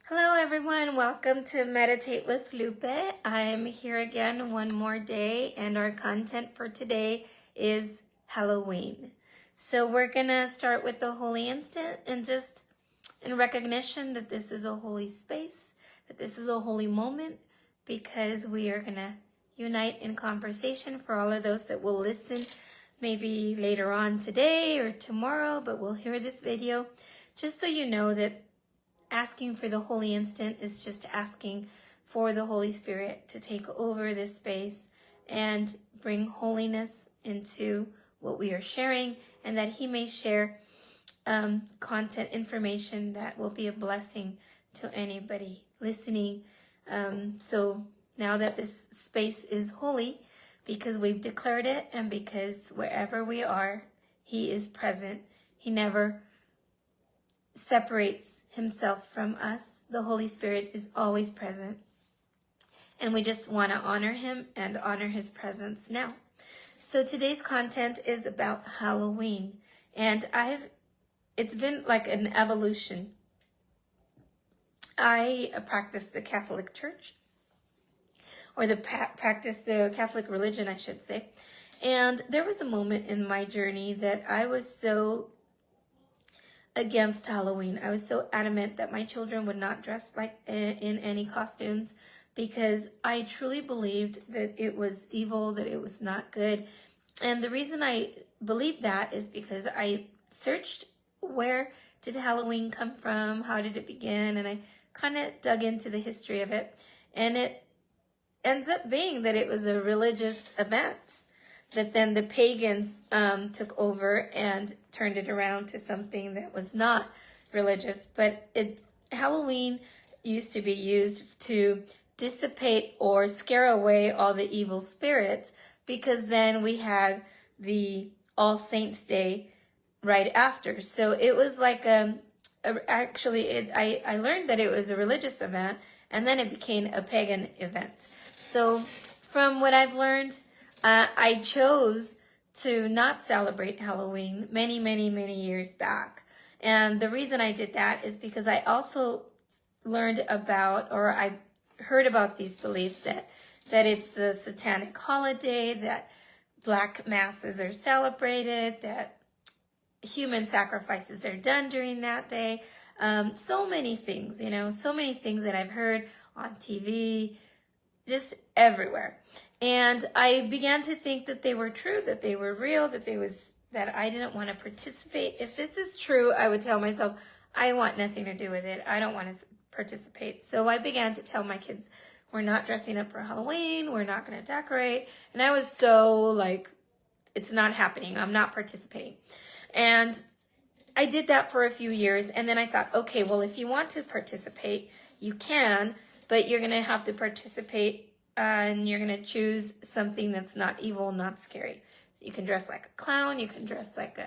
Hello everyone, welcome to Meditate with Lupe. I'm here again one more day and our content for today is Halloween. So we're gonna start with the holy instant and just in recognition that this is a holy space, that this is a holy moment because we are gonna unite in conversation for all of those that will listen maybe later on today or tomorrow, but will hear this video just so you know that asking for the holy instant is just asking for the Holy Spirit to take over this space and bring holiness into what we are sharing, and that He may share content, information that will be a blessing to anybody listening. So now that this space is holy, because we've declared it and because wherever we are, He is present. He never separates Himself from us. The Holy Spirit is always present. And we just want to honor Him and honor His presence now. So today's content is about Halloween. And it's been like an evolution. I practice the Catholic Church, or practice the Catholic religion, I should say. And there was a moment in my journey that I was so against Halloween. I was so adamant that my children would not dress like in any costumes because I truly believed that it was evil, that it was not good. And the reason I believed that is because I searched, where did Halloween come from? How did it begin? And I kind of dug into the history of it. And it ends up being that it was a religious event that then the pagans took over and turned it around to something that was not religious. But Halloween used to be used to dissipate or scare away all the evil spirits, because then we had the All Saints Day right after. So it was like I learned that it was a religious event, and then it became a pagan event. So from what I've learned, I chose to not celebrate Halloween many years back. And the reason I did that is because I also learned about, or I heard about these beliefs that it's the satanic holiday, that black masses are celebrated, that human sacrifices are done during that day. So many things, so many things that I've heard on TV, just everywhere. And I began to think that they were true, that they were real, that I didn't want to participate. If this is true, I would tell myself, I want nothing to do with it. I don't want to participate. So I began to tell my kids, we're not dressing up for Halloween. We're not going to decorate. And I was so like, it's not happening. I'm not participating. And I did that for a few years. And then I thought, okay, well, if you want to participate, you can, but you're going to have to participate and you're going to choose something that's not evil, not scary. So you can dress like a clown. You can dress like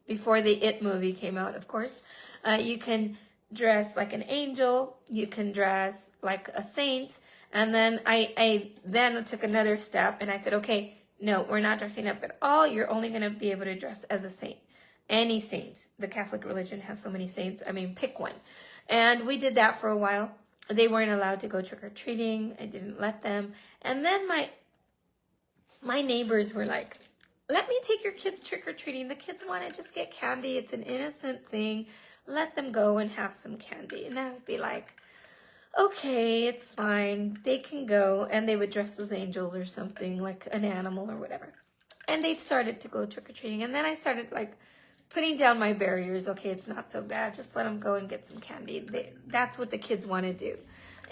before the It movie came out, of course. You can dress like an angel. You can dress like a saint. And then I then took another step and I said, okay, no, we're not dressing up at all. You're only going to be able to dress as a saint. Any saint. The Catholic religion has so many saints. I mean, pick one. And we did that for a while. They weren't allowed to go trick-or-treating. I didn't let them. And then my neighbors were like, let me take your kids trick-or-treating. The kids want to just get candy. It's an innocent thing. Let them go and have some candy. And I would be like, okay, it's fine. They can go. And they would dress as angels or something, like an animal or whatever. And they started to go trick-or-treating. And then I started like putting down my barriers. Okay, it's not so bad. Just let them go and get some candy. That's what the kids want to do.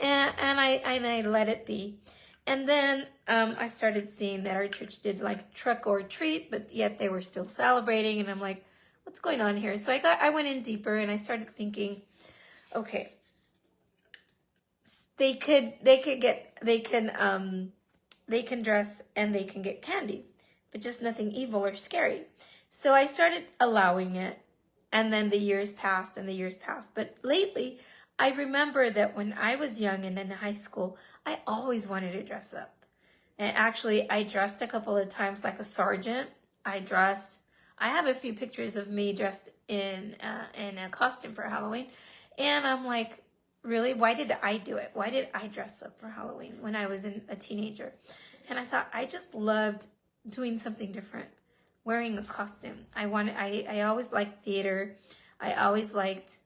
And I let it be. And then I started seeing that our church did like truck or treat, but yet they were still celebrating. And I'm like, what's going on here? So I went in deeper and I started thinking, okay, they can dress and they can get candy, but just nothing evil or scary. So I started allowing it, and then the years passed and the years passed. But lately, I remember that when I was young and in high school, I always wanted to dress up. And actually, I dressed a couple of times like a sergeant. I have a few pictures of me dressed in a costume for Halloween. And I'm like, really, why did I do it? Why did I dress up for Halloween when I was a teenager? And I thought I just loved doing something different, wearing a costume. I always liked theater. I always liked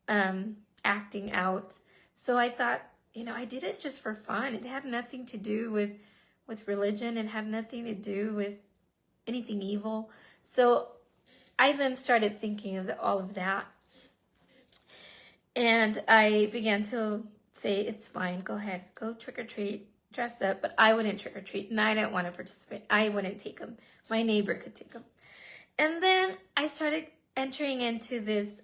acting out. So I thought, I did it just for fun. It had nothing to do with religion. It had nothing to do with anything evil. So I then started thinking of all of that. And I began to say, it's fine, go ahead, go trick or treat, dress up. But I wouldn't trick or treat, and I didn't want to participate. I wouldn't take them. My neighbor could take them. And then I started entering into this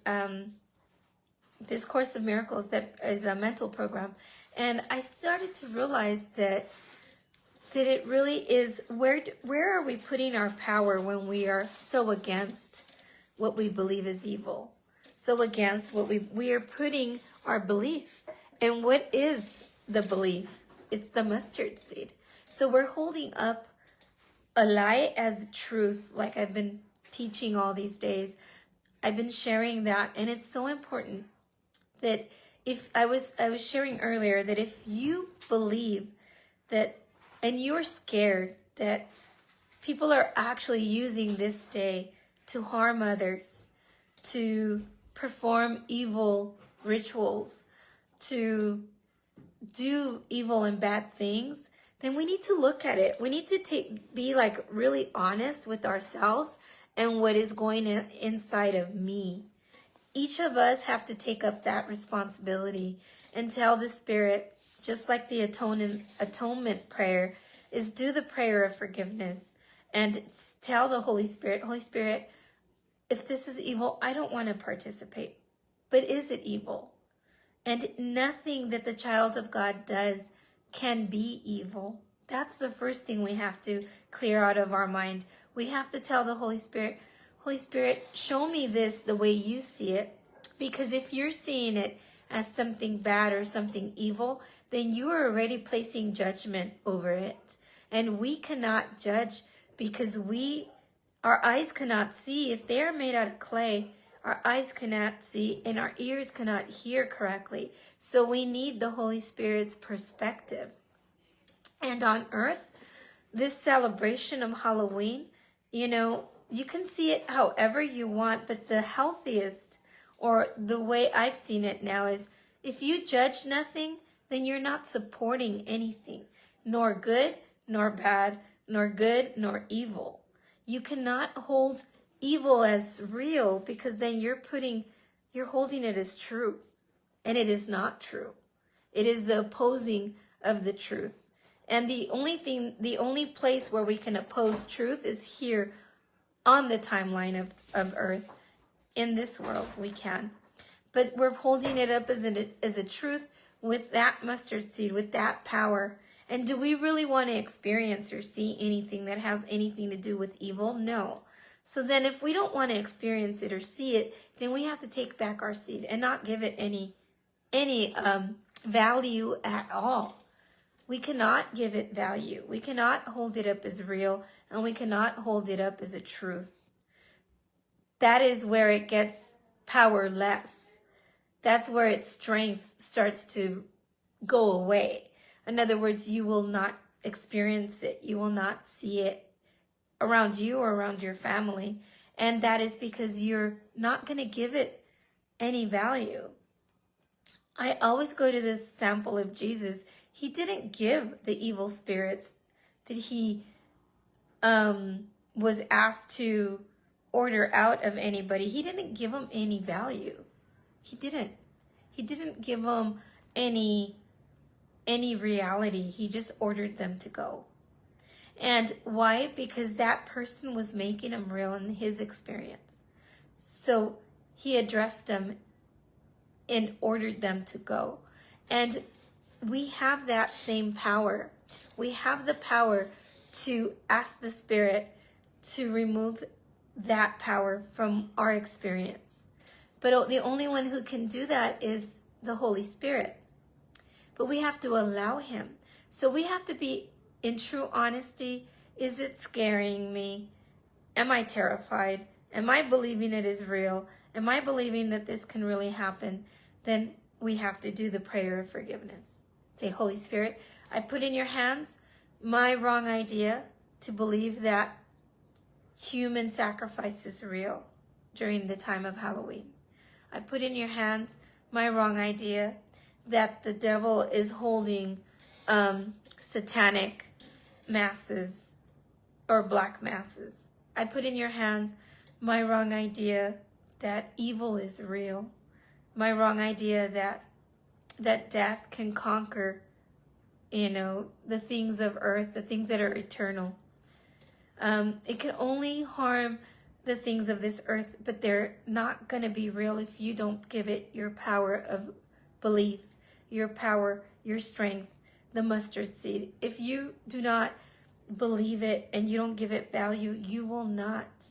this Course of Miracles that is a mental program. And I started to realize that it really is, where are we putting our power when we are so against what we believe is evil? So against what we are putting our belief. And what is the belief? It's the mustard seed. So we're holding up a lie as truth, like I've been teaching all these days. I've been sharing that, and it's so important that if I was sharing earlier that if you believe that, and you're scared that people are actually using this day to harm others, to perform evil rituals, to do evil and bad things, then we need to look at it. We need to be like really honest with ourselves and what is going inside of me. Each of us have to take up that responsibility and tell the Spirit, just like the atonement prayer, is do the prayer of forgiveness and tell the Holy Spirit, Holy Spirit, if this is evil, I don't want to participate. But is it evil? And nothing that the child of God does can be evil. That's the first thing we have to clear out of our mind. We have to tell the Holy Spirit, Holy Spirit, show me this the way you see it. Because if you're seeing it as something bad or something evil, then you are already placing judgment over it. And we cannot judge because our eyes cannot see. If they are made out of clay, our eyes cannot see and our ears cannot hear correctly. So we need the Holy Spirit's perspective. And on earth, this celebration of Halloween, you can see it however you want, but the healthiest, or the way I've seen it now, is if you judge nothing, then you're not supporting anything, nor good, nor bad, nor good, nor evil. You cannot hold evil as real, because then you're holding it as true, and it is not true. It is the opposing of the truth. And the only place where we can oppose truth is here on the timeline of earth. In this world, we can. But we're holding it up as a truth with that mustard seed, with that power. And do we really want to experience or see anything that has anything to do with evil? No. So then if we don't want to experience it or see it, then we have to take back our seed and not give it any value at all. We cannot give it value. We cannot hold it up as real, and we cannot hold it up as a truth. That is where it gets powerless. That's where its strength starts to go away. In other words, you will not experience it. You will not see it around you or around your family. And that is because you're not going to give it any value. I always go to this sample of Jesus. He didn't give the evil spirits that he was asked to order out of anybody. He didn't give them any value. He didn't give them any reality. He just ordered them to go. And why? Because that person was making them real in his experience. So he addressed them and ordered them to go. And we have that same power. We have the power to ask the Spirit to remove that power from our experience. But the only one who can do that is the Holy Spirit. But we have to allow him. So we have to be in true honesty. Is it scaring me? Am I terrified? Am I believing it is real? Am I believing that this can really happen? Then we have to do the prayer of forgiveness. Say, Holy Spirit, I put in your hands my wrong idea to believe that human sacrifice is real during the time of Halloween. I put in your hands my wrong idea that the devil is holding satanic masses or black masses. I put in your hands my wrong idea that evil is real. My wrong idea that death can conquer, the things of earth, the things that are eternal. It can only harm the things of this earth, but they're not going to be real if you don't give it your power of belief, your power, your strength, the mustard seed. If you do not believe it and you don't give it value, you will not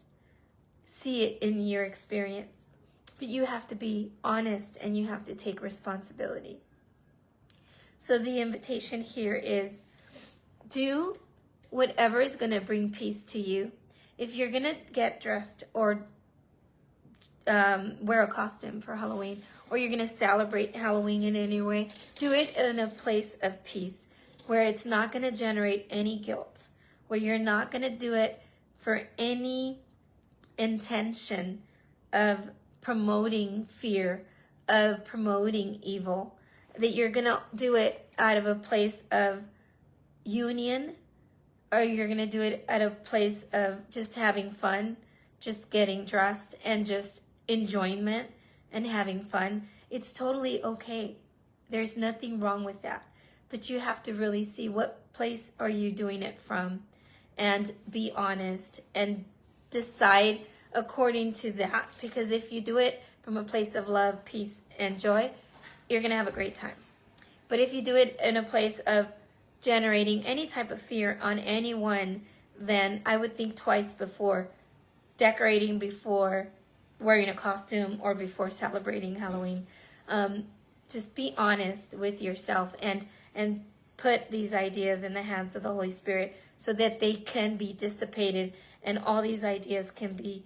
see it in your experience. But you have to be honest and you have to take responsibility. So the invitation here is do whatever is going to bring peace to you. If you're going to get dressed or wear a costume for Halloween, or you're going to celebrate Halloween in any way, do it in a place of peace where it's not going to generate any guilt, where you're not going to do it for any intention of promoting fear, of promoting evil, that you're going to do it out of a place of union, or you're going to do it at a place of just having fun, just getting dressed and just enjoyment and having fun. It's totally okay. There's nothing wrong with that. But you have to really see what place are you doing it from and be honest and decide according to that. Because if you do it from a place of love, peace, and joy, you're going to have a great time. But if you do it in a place of generating any type of fear on anyone, then I would think twice before decorating, before wearing a costume, or before celebrating Halloween. Just be honest with yourself and put these ideas in the hands of the Holy Spirit so that they can be dissipated, and all these ideas can be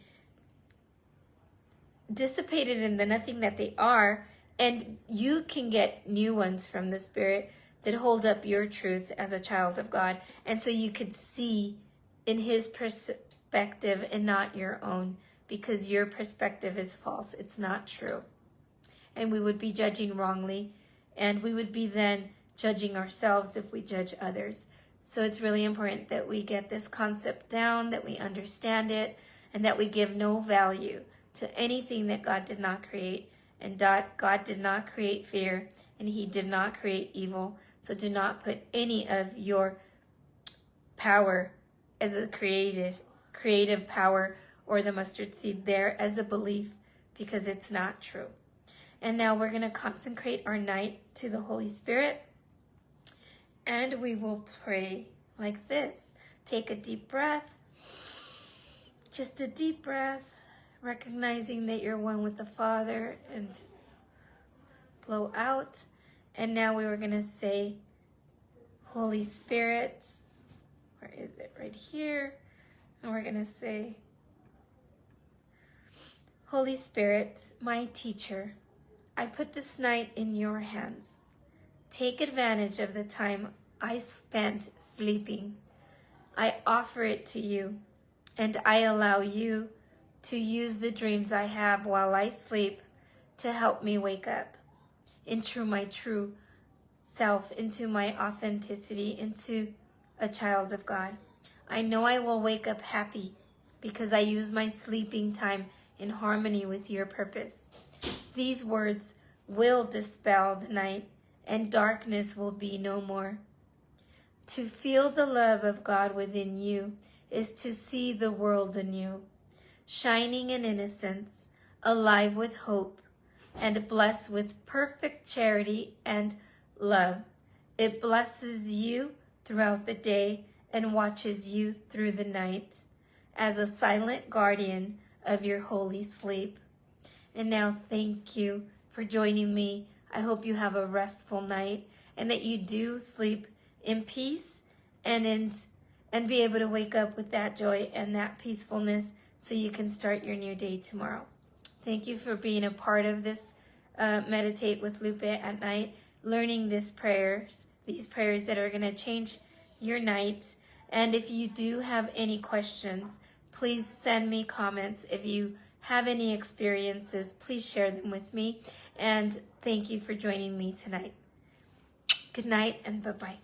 dissipated into nothing that they are, and you can get new ones from the Spirit that hold up your truth as a child of God. And so you could see in His perspective and not your own, because your perspective is false. It's not true. And we would be judging wrongly, and we would be then judging ourselves if we judge others. So it's really important that we get this concept down, that we understand it, and that we give no value to anything that God did not create. And God did not create fear, and He did not create evil. So do not put any of your power as a creative power or the mustard seed there as a belief, because it's not true. And now we're going to consecrate our night to the Holy Spirit, and we will pray like this. Take a deep breath, just a deep breath, recognizing that you're one with the Father, and blow out. And now we were going to say, Holy Spirit, where is it? Right here. And we're going to say, Holy Spirit, my teacher, I put this night in your hands. Take advantage of the time I spent sleeping. I offer it to you, and I allow you to use the dreams I have while I sleep to help me wake up into my true self, into my authenticity, into a child of God. I know I will wake up happy because I use my sleeping time in harmony with your purpose. These words will dispel the night, and darkness will be no more. To feel the love of God within you is to see the world anew, shining in innocence, alive with hope, and blessed with perfect charity and love. It blesses you throughout the day and watches you through the night as a silent guardian of your holy sleep. And now thank you for joining me. I hope you have a restful night and that you do sleep in peace and be able to wake up with that joy and that peacefulness so you can start your new day tomorrow. Thank you for being a part of this meditate with Lupe at night, learning these prayers that are going to change your night. And if you do have any questions, please send me comments. If you have any experiences, please share them with me. And thank you for joining me tonight. Good night and bye-bye.